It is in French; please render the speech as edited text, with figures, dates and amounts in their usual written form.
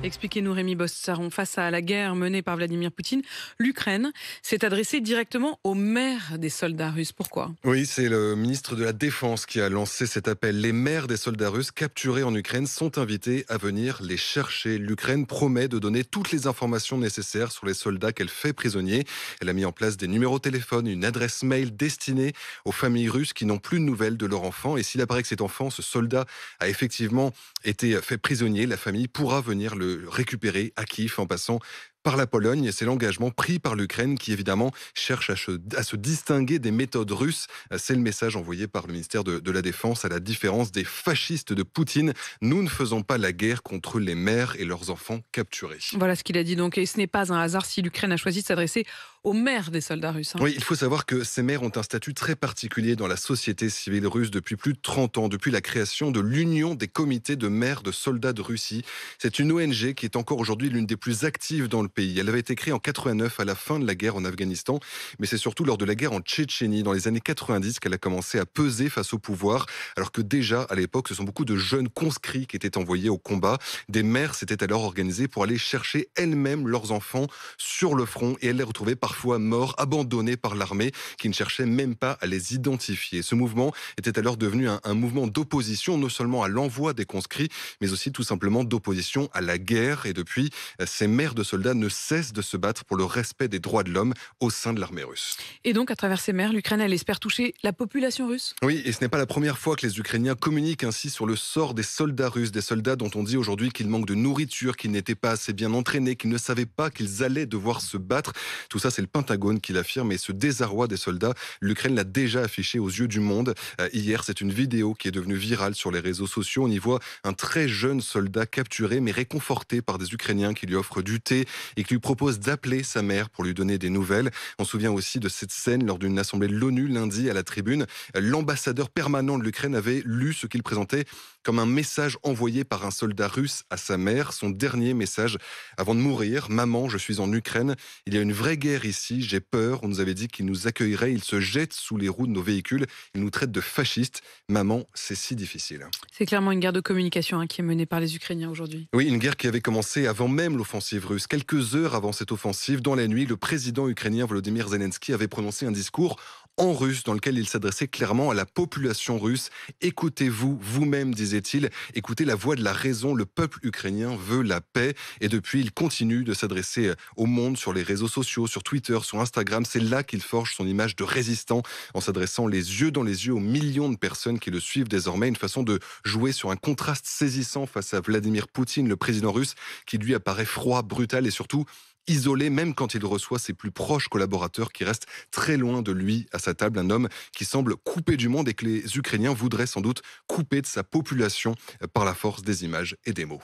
Expliquez-nous Rémi Bossaron. Face à la guerre menée par Vladimir Poutine, l'Ukraine s'est adressée directement aux mères des soldats russes. Pourquoi? Oui, c'est le ministre de la Défense qui a lancé cet appel. Les mères des soldats russes capturés en Ukraine sont invités à venir les chercher. L'Ukraine promet de donner toutes les informations nécessaires sur les soldats qu'elle fait prisonniers. Elle a mis en place des numéros de téléphone, une adresse mail destinée aux familles russes qui n'ont plus de nouvelles de leur enfant. Et s'il apparaît que cet enfant, ce soldat, a effectivement été fait prisonnier, la famille pourra venir le récupérer à Kiev en passant par la Pologne. C'est l'engagement pris par l'Ukraine qui, évidemment, cherche à se distinguer des méthodes russes. C'est le message envoyé par le ministère de la Défense. À la différence des fascistes de Poutine, nous ne faisons pas la guerre contre les mères et leurs enfants capturés. Voilà ce qu'il a dit donc. Et ce n'est pas un hasard si l'Ukraine a choisi de s'adresser aux mères des soldats russes. Oui, il faut savoir que ces mères ont un statut très particulier dans la société civile russe depuis plus de 30 ans, depuis la création de l'Union des comités de mères de soldats de Russie. C'est une ONG qui est encore aujourd'hui l'une des plus actives dans le pays. Elle avait été créée en 89 à la fin de la guerre en Afghanistan, mais c'est surtout lors de la guerre en Tchétchénie dans les années 90 qu'elle a commencé à peser face au pouvoir, alors que déjà à l'époque ce sont beaucoup de jeunes conscrits qui étaient envoyés au combat. Des mères s'étaient alors organisées pour aller chercher elles-mêmes leurs enfants sur le front et elles les retrouvaient parfois morts, abandonnés par l'armée qui ne cherchait même pas à les identifier. Ce mouvement était alors devenu un mouvement d'opposition non seulement à l'envoi des conscrits, mais aussi tout simplement d'opposition à la guerre. Et depuis, ces mères de soldats ne cessent de se battre pour le respect des droits de l'homme au sein de l'armée russe. Et donc, à travers ces mères, l'Ukraine, elle espère toucher la population russe? Oui, et ce n'est pas la première fois que les Ukrainiens communiquent ainsi sur le sort des soldats russes, des soldats dont on dit aujourd'hui qu'ils manquent de nourriture, qu'ils n'étaient pas assez bien entraînés, qu'ils ne savaient pas qu'ils allaient devoir se battre. Tout ça, c'est le Pentagone qui l'affirme, et ce désarroi des soldats, l'Ukraine l'a déjà affiché aux yeux du monde. Hier, c'est une vidéo qui est devenue virale sur les réseaux sociaux. On y voit un très jeune soldat capturé, mais réconforté par des Ukrainiens qui lui offrent du thé et qui lui proposent d'appeler sa mère pour lui donner des nouvelles. On se souvient aussi de cette scène lors d'une assemblée de l'ONU lundi à la tribune. L'ambassadeur permanent de l'Ukraine avait lu ce qu'il présentait comme un message envoyé par un soldat russe à sa mère, son dernier message avant de mourir. « Maman, je suis en Ukraine. Il y a une vraie guerre ici. J'ai peur. On nous avait dit qu'ils nous accueilleraient. Ils se jettent sous les roues de nos véhicules. Ils nous traitent de fascistes. Maman, c'est si difficile. » C'est clairement une guerre de communication qui est menée par les Ukrainiens aujourd'hui. Oui, une guerre qui avait commencé avant même l'offensive russe. Quelques heures avant cette offensive, dans la nuit, le président ukrainien Volodymyr Zelensky avait prononcé un discours en russe dans lequel il s'adressait clairement à la population russe. « Écoutez-vous, vous-même, disait-il, écoutez la voix de la raison, le peuple ukrainien veut la paix. » Et depuis, il continue de s'adresser au monde sur les réseaux sociaux, sur Twitter, sur Instagram. C'est là qu'il forge son image de résistant, en s'adressant les yeux dans les yeux aux millions de personnes qui le suivent désormais. Une façon de jouer sur un contraste saisissant face à Vladimir Poutine, le président russe, qui lui apparaît froid, brutal et surtout isolé, même quand il reçoit ses plus proches collaborateurs qui restent très loin de lui à sa table. Un homme qui semble coupé du monde et que les Ukrainiens voudraient sans doute couper de sa population par la force des images et des mots.